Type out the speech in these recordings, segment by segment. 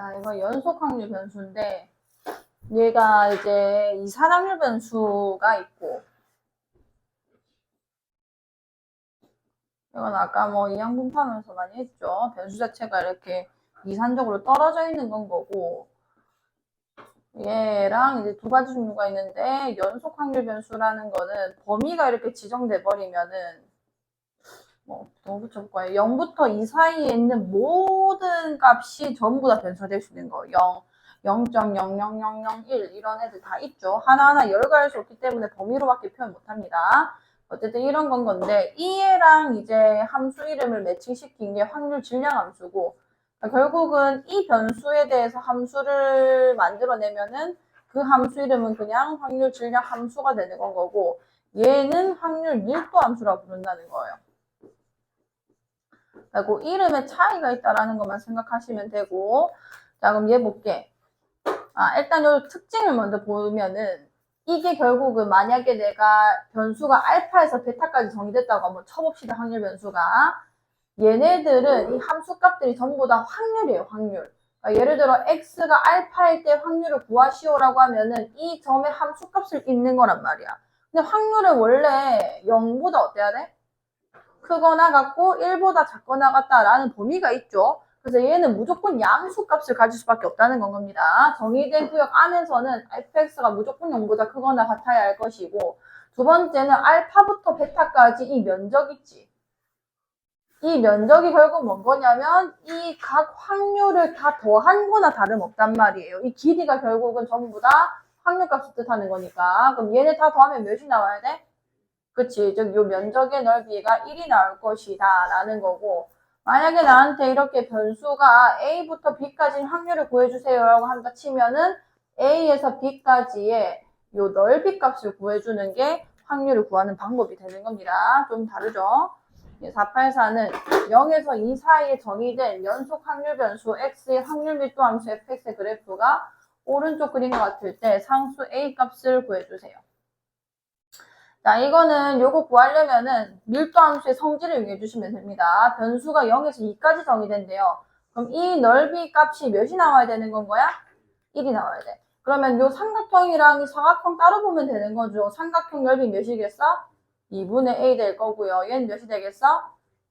자, 이거 연속 확률 변수인데, 얘가 이제 이산확률 변수가 있고, 이건 아까 뭐 이항분파하면서 많이 했죠. 변수 자체가 이렇게 이산적으로 떨어져 있는 건 거고, 얘랑 이제 두 가지 종류가 있는데, 연속 확률 변수라는 거는 범위가 이렇게 지정돼 버리면은, 뭐 붙여볼까요? 0부터 2 사이에 있는 모든 값이 전부 다 변수가 될 수 있는 거. 0.00001 이런 애들 다 있죠. 하나하나 열거할 수 없기 때문에 범위로밖에 표현 못합니다. 어쨌든 이런 건 건데 이 애랑 이제 함수 이름을 매칭시킨 게 확률 질량 함수고, 그러니까 결국은 이 변수에 대해서 함수를 만들어내면은 그 함수 이름은 그냥 확률 질량 함수가 되는 건 거고, 얘는 확률 밀도 함수라고 부른다는 거예요. 그리고 이름에 차이가 있다라는 것만 생각하시면 되고, 자 그럼 얘 볼게. 일단 요 특징을 먼저 보면은 이게 결국은 만약에 내가 변수가 알파에서 베타까지 정의됐다고 한번 쳐봅시다. 확률 변수가. 얘네들은 이 함수값들이 전부 다 확률이에요. 확률. 그러니까 예를 들어 x가 알파일 때 확률을 구하시오라고 하면은 이 점의 함수값을 읽는 거란 말이야. 근데 확률은 원래 0보다 어때야 돼? 크거나 같고 1보다 작거나 같다라는 범위가 있죠. 그래서 얘는 무조건 양수값을 가질 수밖에 없다는 건 겁니다. 정의된 구역 안에서는 fx가 무조건 0보다 크거나 같아야 할 것이고, 두 번째는 알파부터 베타까지 이 면적 있지. 이 면적이 결국 뭔 거냐면 이 각 확률을 다 더한 거나 다름없단 말이에요. 이 길이가 결국은 전부 다 확률값을 뜻하는 거니까. 그럼 얘네 다 더하면 몇이 나와야 돼? 그치. 즉, 요 면적의 넓이가 1이 나올 것이다. 라는 거고, 만약에 나한테 이렇게 변수가 A부터 B까지 확률을 구해주세요. 라고 한다 치면은 A에서 B까지의 요 넓이 값을 구해주는 게 확률을 구하는 방법이 되는 겁니다. 좀 다르죠? 484는 0에서 2 사이에 정의된 연속 확률 변수 X의 확률 밀도 함수 fx의 그래프가 오른쪽 그림과 같을 때 상수 A 값을 구해주세요. 자, 이거는 요거 구하려면은 밀도 함수의 성질을 이용해 주시면 됩니다. 변수가 0에서 2까지 정의된대요. 그럼 이 넓이 값이 몇이 나와야 되는 건 거야? 1이 나와야 돼. 그러면 요 삼각형이랑 이 사각형 따로 보면 되는 거죠. 삼각형 넓이 몇이겠어? 2분의 a 될 거고요. 얘는 몇이 되겠어?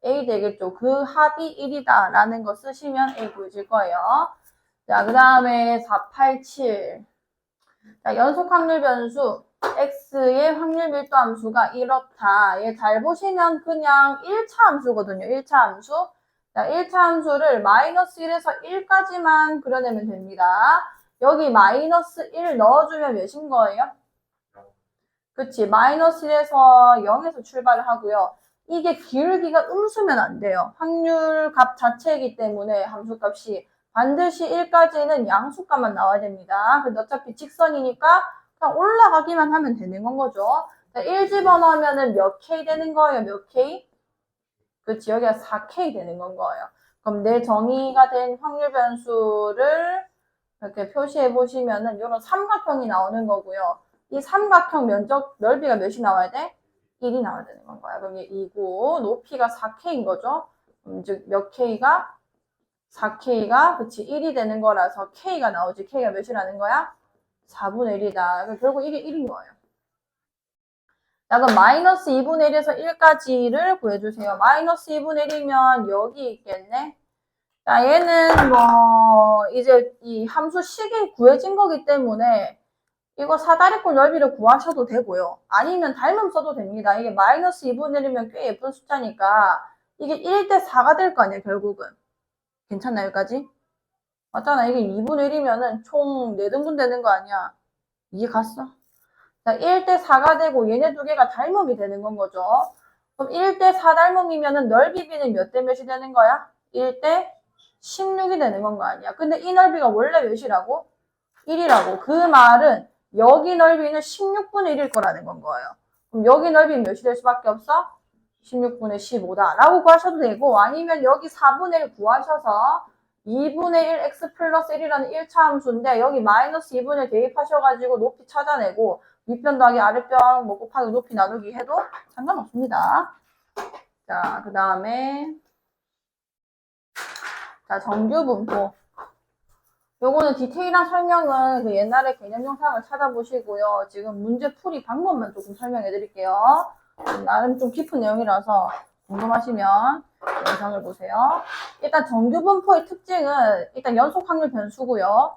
a 되겠죠. 그 합이 1이다 라는 거 쓰시면 a 보여질 거예요. 자, 그 다음에 487. 자, 연속 확률 변수 x의 확률 밀도 함수가 이렇다. 얘 잘 보시면 그냥 1차 함수거든요. 1차 함수. 자, 1차 함수를 마이너스 1에서 1까지만 그려내면 됩니다. 여기 마이너스 1 넣어주면 몇인 거예요? 그치. 마이너스 1에서 0에서 출발을 하고요. 이게 기울기가 음수면 안 돼요. 확률 값 자체이기 때문에 함수값이 반드시 1까지는 양수값만 나와야 됩니다. 근데 어차피 직선이니까 그냥 올라가기만 하면 되는 건 거죠. 1 집어넣으면 몇 K 되는 거예요? 몇 K? 그치. 여기가 4K 되는 건 거예요. 그럼 내 정의가 된 확률 변수를 이렇게 표시해 보시면은 이런 삼각형이 나오는 거고요. 이 삼각형 면적 넓이가 몇이 나와야 돼? 1이 나와야 되는 건 거야. 그럼 이게 2고 높이가 4K인 거죠. 즉 몇 K가? 4K가 그치 1이 되는 거라서 K가 나오지. K가 몇이라는 거야? 4분의 1이다. 결국 이게 1인 거예요. 자, 그럼 마이너스 2분의 1에서 1까지를 구해주세요. 마이너스 2분의 1이면 여기 있겠네. 자, 얘는 이제 이 함수 식이 구해진 거기 때문에 이거 사다리꼴 넓이를 구하셔도 되고요. 아니면 닮음 써도 됩니다. 이게 마이너스 2분의 1이면 꽤 예쁜 숫자니까 이게 1대 4가 될 거 아니에요, 결국은. 괜찮나요, 여기까지? 맞잖아. 이게 2분의 1이면은 총 4등분 되는 거 아니야. 이해 갔어? 자, 1대 4가 되고 얘네 두 개가 닮음이 되는 건 거죠. 그럼 1대 4 닮음이면은 넓이 B는 몇 대 몇이 되는 거야? 1대 16이 되는 건 거 아니야. 근데 이 넓이가 원래 몇이라고? 1이라고. 그 말은 여기 넓이는 16분의 1일 거라는 건 거예요. 그럼 여기 넓이는 몇이 될 수밖에 없어? 16분의 15다. 라고 구하셔도 되고, 아니면 여기 4분의 1 구하셔서 2분의 1 x 플러스 1이라는 1차 함수인데 여기 마이너스 2분의 1 대입하셔가지고 높이 찾아내고 윗변 더하기 아랫변 곱하기 높이 나누기 해도 상관없습니다. 자, 그 다음에 자, 정규분포. 요거는 디테일한 설명은 그 옛날에 개념 영상을 찾아보시고요. 지금 문제 풀이 방법만 조금 설명해 드릴게요. 나름 좀 깊은 내용이라서 궁금하시면 영상을 보세요. 일단 정규분포의 특징은 일단 연속 확률 변수고요.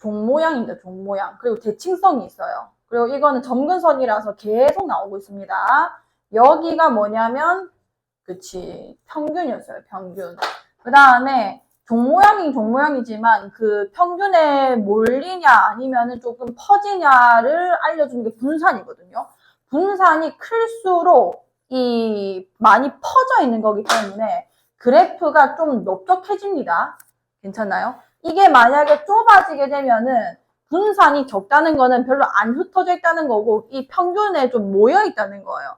종 모양입니다. 종 모양. 그리고 대칭성이 있어요. 그리고 이거는 점근선이라서 계속 나오고 있습니다. 여기가 뭐냐면 그치 평균이었어요. 평균. 그 다음에 종 모양이 종 모양이지만 그 평균에 몰리냐 아니면은 조금 퍼지냐를 알려주는 게 분산이거든요. 분산이 클수록 이 많이 퍼져 있는 거기 때문에 그래프가 좀 넓적해집니다. 괜찮나요? 이게 만약에 좁아지게 되면은 분산이 적다는 거는 별로 안 흩어져 있다는 거고 이 평균에 좀 모여 있다는 거예요.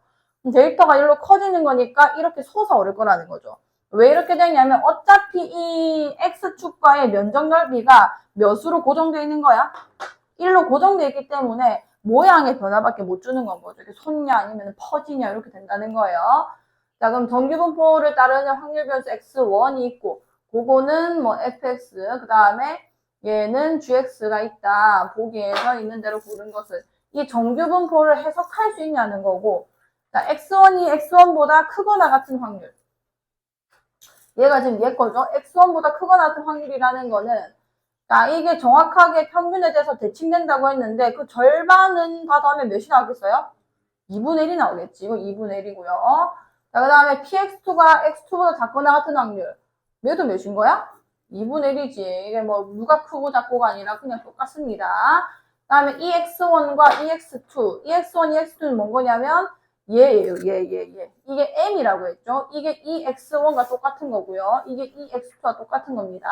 데이터가 일로 커지는 거니까 이렇게 솟아오를 거라는 거죠. 왜 이렇게 되냐면 어차피 이 X축과의 면적 넓이가 몇으로 고정되어 있는 거야? 1로 고정되어 있기 때문에 모양의 변화밖에 못 주는 건 거죠. 이렇게 솟냐 아니면 퍼지냐 이렇게 된다는 거예요. 자, 그럼 정규분포를 따르는 확률 변수 X1이 있고 그거는 뭐 fx 그 다음에 얘는 gx가 있다. 보기에서 있는 대로 고른 것은 이 정규분포를 해석할 수 있냐는 거고 자, x1이 x1보다 크거나 같은 확률 얘가 지금 얘 거죠. x1보다 크거나 같은 확률이라는 거는 자, 이게 정확하게 평균에 대해서 대칭된다고 했는데 그 절반은 다 더하면 몇이 나오겠어요? 2분의 1이 나오겠지. 이거 2분의 1이고요. 자, 그 다음에 px2가 x2보다 작거나 같은 확률 얘도 몇인 거야? 2분의 1이지. 이게 뭐 누가 크고 작고가 아니라 그냥 똑같습니다. 그 다음에 EX1과 EX2. EX1, EX2는 뭔 거냐면 얘예요. 얘. 이게 M이라고 했죠. 이게 EX1과 똑같은 거고요. 이게 EX2와 똑같은 겁니다.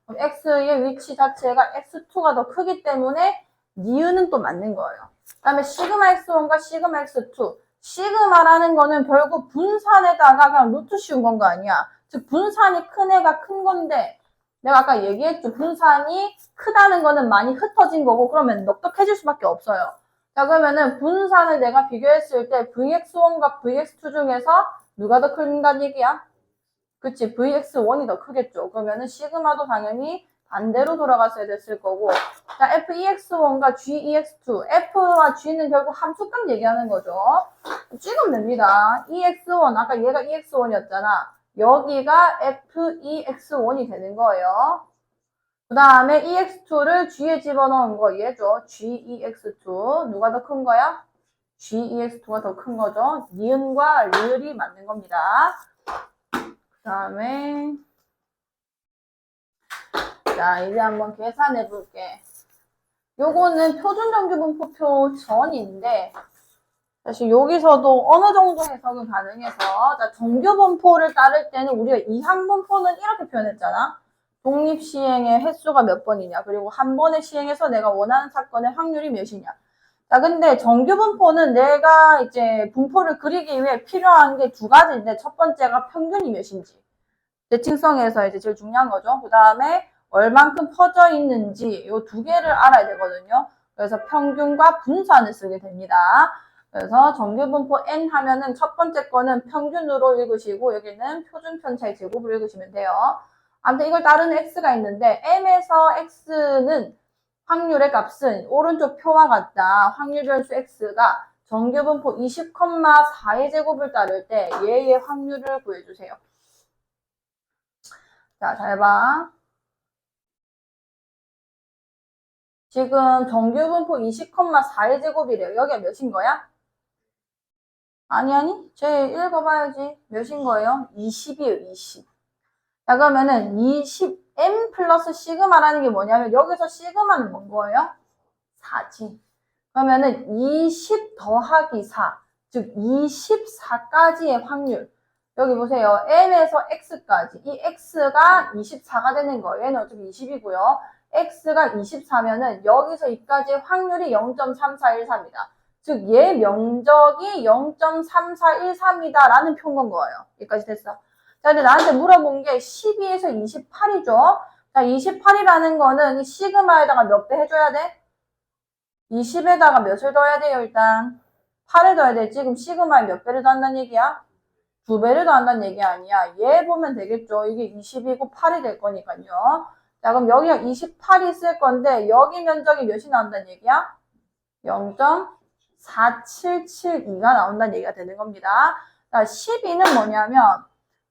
그럼 X의 위치 자체가 X2가 더 크기 때문에 니은은 또 맞는 거예요. 그 다음에 시그마 X1과 시그마 X2. 시그마라는 거는 결국 분산에다가 그냥 루트 씌운 건 거 아니야. 즉 분산이 큰 애가 큰 건데 내가 아까 얘기했죠. 분산이 크다는 거는 많이 흩어진 거고 그러면 넉넉해질 수밖에 없어요. 자 그러면은 분산을 내가 비교했을 때 VX1과 VX2 중에서 누가 더 큰다는 얘기야? 그치 VX1이 더 크겠죠. 그러면은 시그마도 당연히 반대로 돌아갔어야 됐을 거고 자 FEX1과 GEX2 F와 G는 결국 함수값 얘기하는 거죠. 찍으면 됩니다. EX1 아까 얘가 EX1이었잖아. 여기가 FEX1이 되는 거예요. 그 다음에 EX2를 G에 집어넣은 거 얘죠. GEX2 누가 더 큰 거야? GEX2가 더 큰 거죠. 니은과 리을이 맞는 겁니다. 그 다음에 자 이제 한번 계산해 볼게. 요거는 표준정규분포표 전인데 사실 여기서도 어느 정도 해석은 가능해서 자, 정규분포를 따를 때는 우리가 이항분포는 이렇게 표현했잖아. 독립시행의 횟수가 몇 번이냐 그리고 한 번에 시행해서 내가 원하는 사건의 확률이 몇이냐. 자 근데 정규분포는 내가 이제 분포를 그리기 위해 필요한 게 두 가지인데 첫 번째가 평균이 몇인지 대칭성에서 이제 제일 중요한 거죠. 그 다음에 얼만큼 퍼져 있는지 이 두 개를 알아야 되거든요. 그래서 평균과 분산을 쓰게 됩니다. 그래서 정규분포 n 하면은 첫 번째 거는 평균으로 읽으시고 여기는 표준편차의 제곱을 읽으시면 돼요. 아무튼 이걸 따르는 x가 있는데 m에서 x는 확률의 값은 오른쪽 표와 같다. 확률 변수 x가 정규분포 20,4의 제곱을 따를 때 얘의 확률을 구해주세요. 자, 잘 봐. 지금 정규분포 20,4의 제곱이래요. 여기가 몇인 거야? 아니. 쟤 읽어봐야지. 몇인 거예요? 20이에요, 20. 자, 그러면은 20m 플러스 시그마라는 게 뭐냐면 여기서 시그마는 뭔 거예요? 4지. 그러면은 20 더하기 4. 즉 24까지의 확률. 여기 보세요. m에서 x까지. 이 x가 24가 되는 거예요. 얘는 어차피 20이고요. x가 24면은 여기서 이까지의 확률이 0.3413이다. 즉, 얘 면적이 0.3413이다라는 표현 건 거예요. 여기까지 됐어. 자, 근데 나한테 물어본 게 12에서 28이죠. 자, 28이라는 거는 이 시그마에다가 몇 배 해줘야 돼? 20에다가 몇을 더해야 돼요, 일단? 8을 더해야 돼. 지금 시그마에 몇 배를 더한다는 얘기야? 2배를 더한다는 얘기 아니야. 얘 보면 되겠죠. 이게 20이고 8이 될 거니까요. 자, 그럼 여기가 28이 있을 건데 여기 면적이 몇이 나온다는 얘기야? 0.4772가 나온다는 얘기가 되는 겁니다. 자, 12는 뭐냐면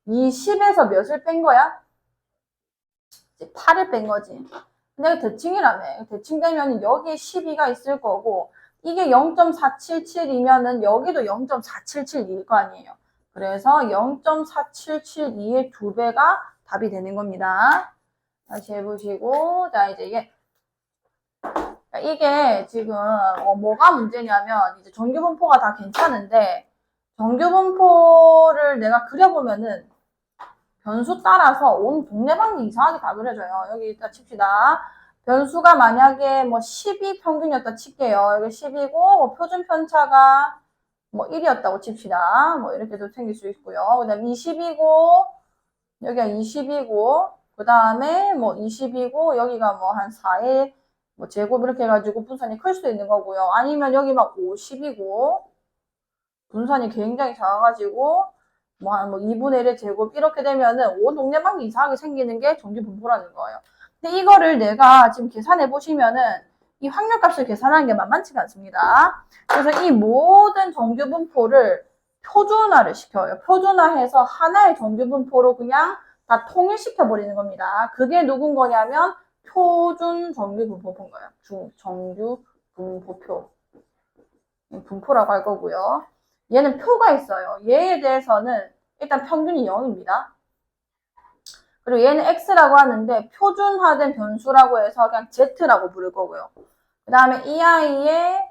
이 10에서 몇을 뺀 거야? 8을 뺀 거지. 근데 대칭이라며. 대칭되면 여기에 12가 있을 거고 이게 0.477이면은 여기도 0.477일 거 아니에요. 그래서 0.4772의 2배가 답이 되는 겁니다. 다시 해보시고, 자, 이제 이게 지금 뭐가 문제냐면 이제 정규분포가 다 괜찮은데 정규분포를 내가 그려보면은 변수 따라서 온 동네방네 이상하게 다 그려져요. 여기 일단 칩시다. 변수가 만약에 뭐 12 평균이었다 칠게요. 여기 10이고 뭐 표준 편차가 뭐 1이었다고 칩시다. 뭐 이렇게도 생길 수 있고요. 그 다음에 20이고 여기가 20이고 그 다음에 뭐 20이고 여기가 뭐 한 4의 뭐 제곱 이렇게 해가지고 분산이 클 수도 있는 거고요. 아니면 여기 막 50이고 분산이 굉장히 작아가지고 뭐 한 뭐 2분의 1의 제곱 이렇게 되면은 온 동네방네 이상하게 생기는 게 정규분포라는 거예요. 근데 이거를 내가 지금 계산해 보시면은 이 확률값을 계산하는 게 만만치가 않습니다. 그래서 이 모든 정규분포를 표준화를 시켜요. 표준화해서 하나의 정규분포로 그냥 다 통일시켜 버리는 겁니다. 그게 누군 거냐면 표준 정규분포인 거예요. 정규분포표. 분포라고 할 거고요. 얘는 표가 있어요. 얘에 대해서는 일단 평균이 0입니다. 그리고 얘는 x라고 하는데 표준화된 변수라고 해서 그냥 z라고 부를 거고요. 그 다음에 이 아이의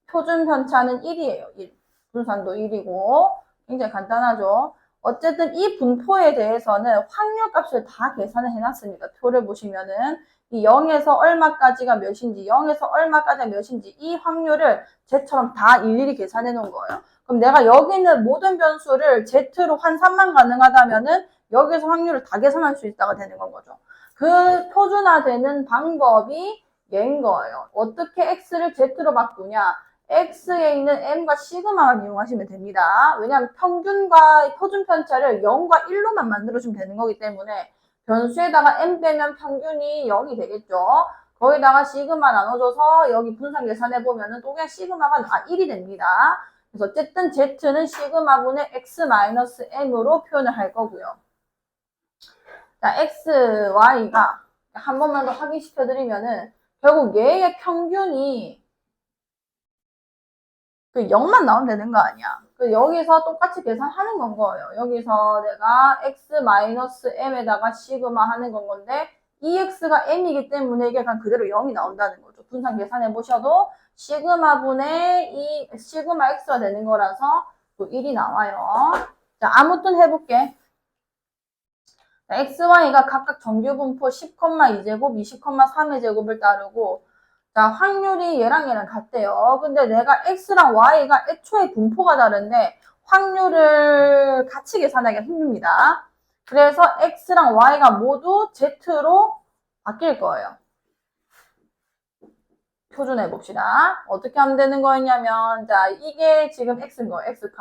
표준 편차는 1이에요. 1. 분산도 1이고 굉장히 간단하죠. 어쨌든 이 분포에 대해서는 확률값을 다 계산을 해놨습니다. 표를 보시면은 이 0에서 얼마까지가 몇인지 0에서 얼마까지가 몇인지 이 확률을 z처럼 다 일일이 계산해 놓은 거예요. 그럼 내가 여기 있는 모든 변수를 z로 환산만 가능하다면은 여기서 확률을 다 계산할 수 있다가 되는 건 거죠. 그 표준화되는 방법이 얘인 거예요. 어떻게 x를 z로 바꾸냐? x에 있는 m과 시그마를 이용하시면 됩니다. 왜냐하면 평균과 표준 편차를 0과 1로만 만들어주면 되는 거기 때문에 변수에다가 m 빼면 평균이 0이 되겠죠. 거기다가 시그마 나눠줘서 여기 분산 계산해보면은 또 그냥 시그마가 1이 됩니다. 그래서 어쨌든 z는 시그마분의 x-m으로 표현을 할 거고요. 자, x, y가 한 번만 더 확인시켜드리면은 결국 얘의 평균이 그 0만 나오면 되는 거 아니야. 그 여기서 똑같이 계산하는 건 거예요. 여기서 내가 x-m에다가 시그마 하는 건 건데 이 x가 m이기 때문에 이게 그냥 그대로 0이 나온다는 거죠. 분산 계산해 보셔도 시그마분의 이 시그마 x가 되는 거라서 또 1이 나와요. 자, 아무튼 해볼게. 자, x, y가 각각 정규분포 10,2제곱, 20,3의 제곱을 따르고 자, 확률이 얘랑 같대요. 근데 내가 x랑 y가 애초에 분포가 다른데 확률을 같이 계산하기가 힘듭니다. 그래서 x랑 y가 모두 z로 바뀔 거예요. 표준해 봅시다. 어떻게 하면 되는 거였냐면 자, 이게 지금 x인 거예요. x값.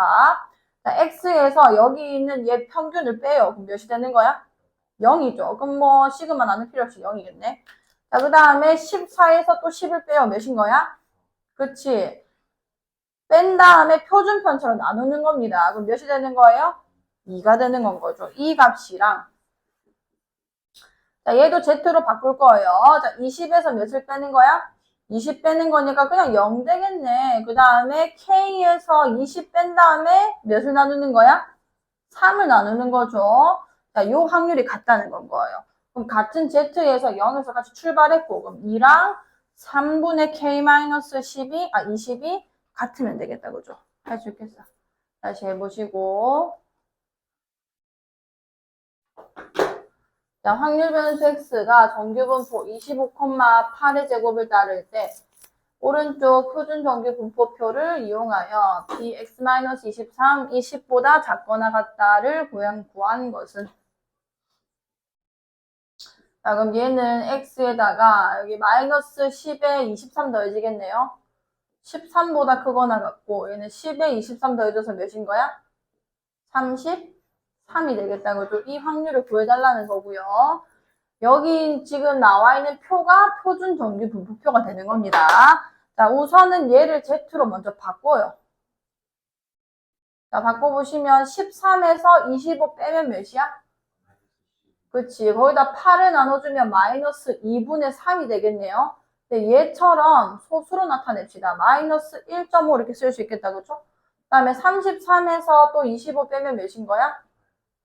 자, x에서 여기 있는 얘 평균을 빼요. 그럼 몇이 되는 거야? 0이죠. 그럼 뭐 시그마 나눌 필요 없이 0이겠네. 자, 그 다음에 14에서 또 10을 빼요. 몇인 거야? 그치. 뺀 다음에 표준 편차로 나누는 겁니다. 그럼 몇이 되는 거예요? 2가 되는 건 거죠. 이 값이랑. 자, 얘도 z로 바꿀 거예요. 자, 20에서 몇을 빼는 거야? 20 빼는 거니까 그냥 0 되겠네. 그 다음에 k에서 20 뺀 다음에 몇을 나누는 거야? 3을 나누는 거죠. 자, 요 확률이 같다는 건 거예요. 그럼 같은 z에서 0에서 같이 출발했고 그럼 2랑 3분의 k-12, 20이 같으면 되겠다. 그죠? 할 수 있겠어. 다시 해보시고 자, 확률 변수 x가 정규분포 25,8의 제곱을 따를 때 오른쪽 표준 정규 분포표를 이용하여 bx-23, 20보다 작거나 같다를 구한 것은 자, 그럼 얘는 x에다가 여기 마이너스 10에 23 더해지겠네요. 13보다 크거나 같고 얘는 10에 23 더해져서 몇인 거야? 33이 되겠다는 거죠. 이 확률을 구해달라는 거고요. 여기 지금 나와 있는 표가 표준 정규 분포표가 되는 겁니다. 자, 우선은 얘를 Z로 먼저 바꿔요. 자, 바꿔보시면 13에서 25 빼면 몇이야? 그치. 거기다 8을 나눠주면 마이너스 2분의 3이 되겠네요. 근데 얘처럼 소수로 나타냅시다. 마이너스 1.5 이렇게 쓸 수 있겠다. 그쵸? 그 다음에 33에서 또 25 빼면 몇인 거야?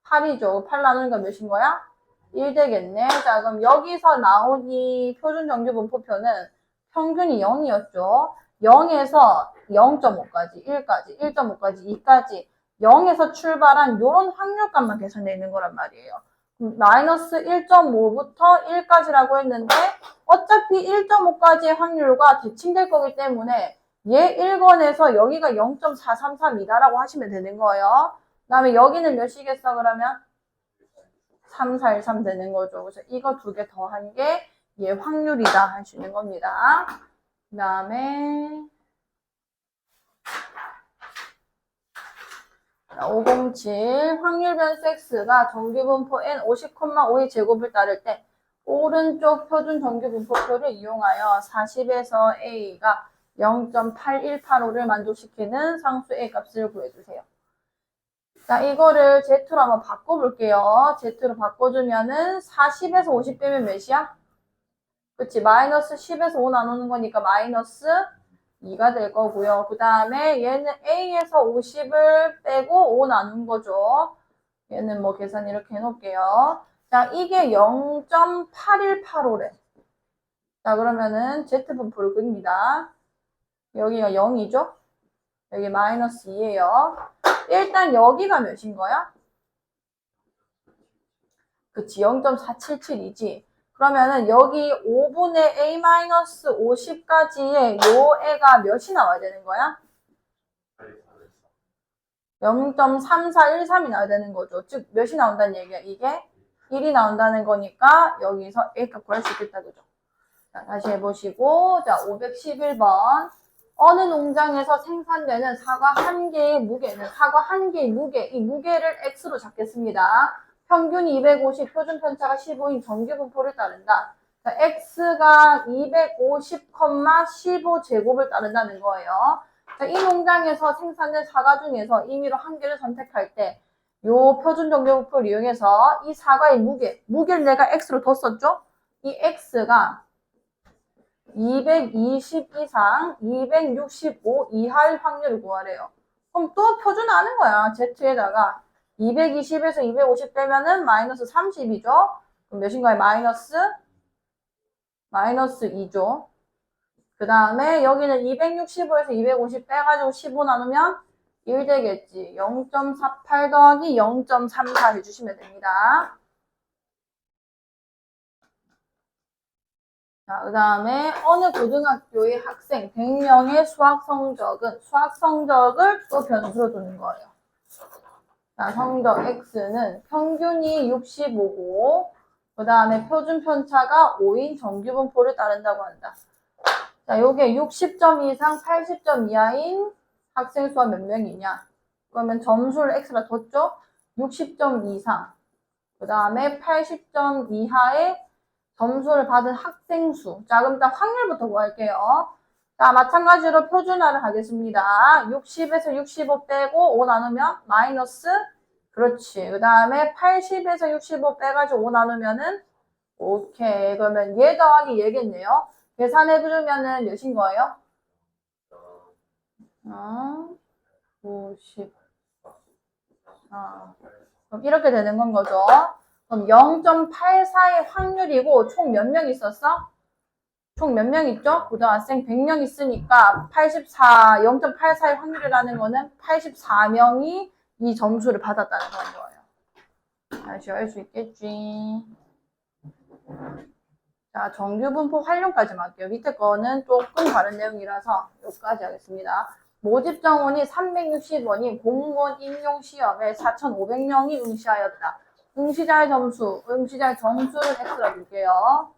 8이죠. 8 나누니까 몇인 거야? 1 되겠네. 자, 그럼 여기서 나온 이 표준 정규 분포표는 평균이 0이었죠. 0에서 0.5까지, 1까지, 1.5까지, 2까지 0에서 출발한 요런 확률값만 계산되어 있는 거란 말이에요. 마이너스 1.5부터 1까지라고 했는데 어차피 1.5까지의 확률과 대칭될 거기 때문에 얘 1건에서 여기가 0.433이다라고 하시면 되는 거예요. 그 다음에 여기는 몇이겠어 그러면? 3413 되는 거죠. 그래서 이거 두 개 더한 게 얘 확률이다 하시는 겁니다. 그 다음에 507 확률 변수 x가 정규 분포 n 50,5의 제곱을 따를 때 오른쪽 표준 정규 분포표를 이용하여 40에서 a가 0.8185를 만족시키는 상수 a 값을 구해주세요. 자, 이거를 Z로 한번 바꿔볼게요. Z로 바꿔주면은 40에서 50 빼면 몇이야? 그치, 마이너스 10에서 5 나누는 거니까 마이너스 2가 될 거고요. 그 다음에 얘는 A에서 50을 빼고 5 나눈 거죠. 얘는 뭐 계산 이렇게 해놓을게요. 자, 이게 0.8185래. 자, 그러면은 Z분포를 그립니다. 여기가 0이죠? 여기 마이너스 2예요. 일단 여기가 몇인 거야? 그치, 0.477이지. 그러면은 여기 5분의 a-50까지의 요 애가 몇이 나와야 되는 거야? 0.3413이 나와야 되는 거죠. 즉, 몇이 나온다는 얘기야? 이게 1이 나온다는 거니까 여기서 A값 구할 수 있겠다. 그죠? 자, 다시 해보시고, 자, 511번. 어느 농장에서 생산되는 사과 한 개의 무게는 사과 한 개의 무게, 이 무게를 X로 잡겠습니다. 평균이 250, 표준 편차가 15인 정규 분포를 따른다. 자, X가 250,15 제곱을 따른다는 거예요. 자, 이 농장에서 생산된 사과 중에서 임의로 한 개를 선택할 때, 요 표준 정규 분포를 이용해서 이 사과의 무게를 내가 X로 뒀었죠? 이 X가 220 이상, 265 이하의 확률을 구하래요. 그럼 또 표준하는 거야. Z에다가 220에서 250 빼면은 마이너스 30이죠. 그럼 몇인가요? 마이너스 2죠. 그 다음에 여기는 265에서 250 빼가지고 15 나누면 1 되겠지. 0.48 더하기 0.34 해주시면 됩니다. 자, 그 다음에 어느 고등학교의 학생 100명의 수학 성적을 또 변수로 두는 거예요. 자, 성적 X는 평균이 65고, 그 다음에 표준 편차가 5인 정규 분포를 따른다고 한다. 자, 요게 60점 이상 80점 이하인 학생 수가 몇 명이냐? 그러면 점수를 X라 뒀죠? 60점 이상, 그 다음에 80점 이하의 점수를 받은 학생 수. 자, 그럼 일단 확률부터 구할게요. 자, 마찬가지로 표준화를 하겠습니다. 60에서 65 빼고 5 나누면 마이너스, 그렇지. 그 다음에 80에서 65 빼가지고 5 나누면은, 오케이. 그러면 얘 더하기 얘겠네요. 계산해주면은 몇인 거예요? 50. 그럼 이렇게 되는 건 거죠. 그럼 0.84의 확률이고 총 몇 명 있었어? 총 몇 명 있죠? 고등학생 100명 있으니까 0.84의 확률이라는 거는 84명이 이 점수를 받았다는 거예요. 다시 할 수 있겠지. 자, 정규분포 활용까지만 할게요. 밑에 거는 조금 다른 내용이라서 여기까지 하겠습니다. 모집 정원이 360원이 공무원 임용 시험에 4,500명이 응시하였다. 응시자의 점수를 X라 줄게요.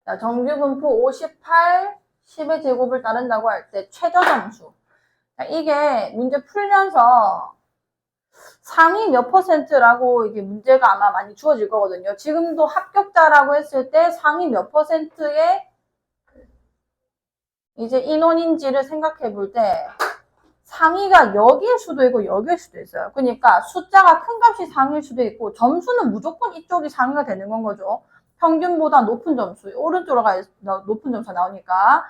자, 정규분포 58, 10의 제곱을 따른다고 할 때 최저 점수. 자, 이게 문제 풀면서 상위 몇 퍼센트라고 이게 문제가 아마 많이 주어질 거거든요. 지금도 합격자라고 했을 때 상위 몇 퍼센트의 이제 인원인지를 생각해 볼 때 상위가 여기일 수도 있고 여기일 수도 있어요. 그러니까 숫자가 큰 값이 상위일 수도 있고 점수는 무조건 이쪽이 상위가 되는 건 거죠. 평균보다 높은 점수, 오른쪽으로 가야 높은 점수가 나오니까.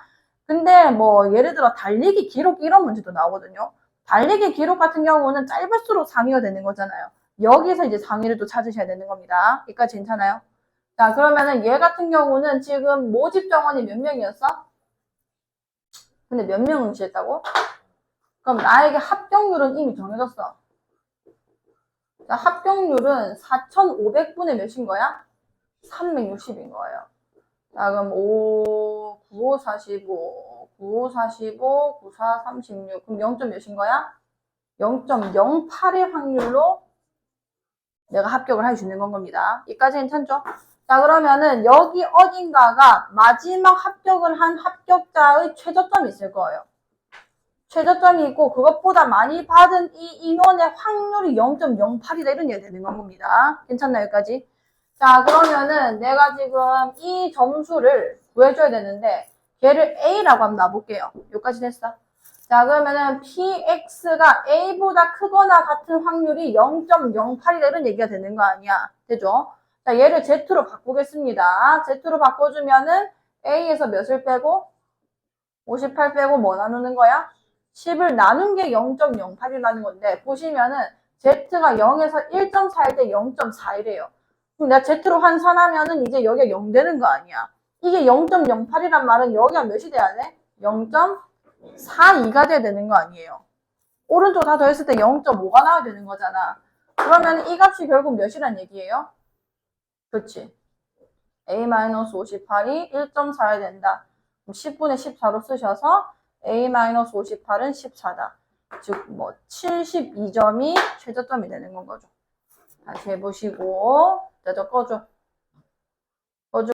근데 뭐 예를 들어 달리기 기록 이런 문제도 나오거든요. 달리기 기록 같은 경우는 짧을수록 상위가 되는 거잖아요. 여기서 이제 상위를 또 찾으셔야 되는 겁니다. 여기까지 괜찮아요? 자, 그러면은 얘 같은 경우는 지금 모집 정원이 몇 명이었어? 근데 몇 명 응시했다고? 그럼 나에게 합격률은 이미 정해졌어. 자, 합격률은 4,500분의 몇인 거야? 360인 거예요. 자, 그럼 95, 45, 95, 45, 94, 36. 그럼 0점 몇인 거야? 0.08의 확률로 내가 합격을 해주는 건 겁니다. 여기까지 괜찮죠? 자, 그러면은 여기 어딘가가 마지막 합격을 한 합격자의 최저점이 있을 거예요. 최저점이 있고 그것보다 많이 받은 이 인원의 확률이 0.08이다 이런 얘기가 되는 겁니다. 괜찮나요? 여기까지? 자, 그러면은 내가 지금 이 점수를 구해줘야 되는데 걔를 A라고 한번 놔볼게요. 여기까지 됐어. 자, 그러면은 PX가 A보다 크거나 같은 확률이 0.08이다 이런 얘기가 되는 거 아니야. 되죠? 자, 얘를 Z로 바꾸겠습니다. Z로 바꿔주면은 A에서 몇을 빼고 58 빼고 뭐 나누는 거야? 10을 나눈 게 0.08이라는 건데 보시면은 Z가 0에서 1.4일 때 0.41이에요. 그럼 내가 Z로 환산하면은 이제 여기가 0 되는 거 아니야. 이게 0.08이란 말은 여기가 몇이 돼야 돼? 0.42가 돼야 되는 거 아니에요. 오른쪽 다 더했을 때 0.5가 나와야 되는 거잖아. 그러면 이 값이 결국 몇이란 얘기예요? 그렇지. A-58이 1.4야 된다. 10분의 14로 쓰셔서 A-58은 14다. 즉, 뭐, 72점이 최저점이 되는 건 거죠. 다시 해보시고, 자, 저 꺼줘.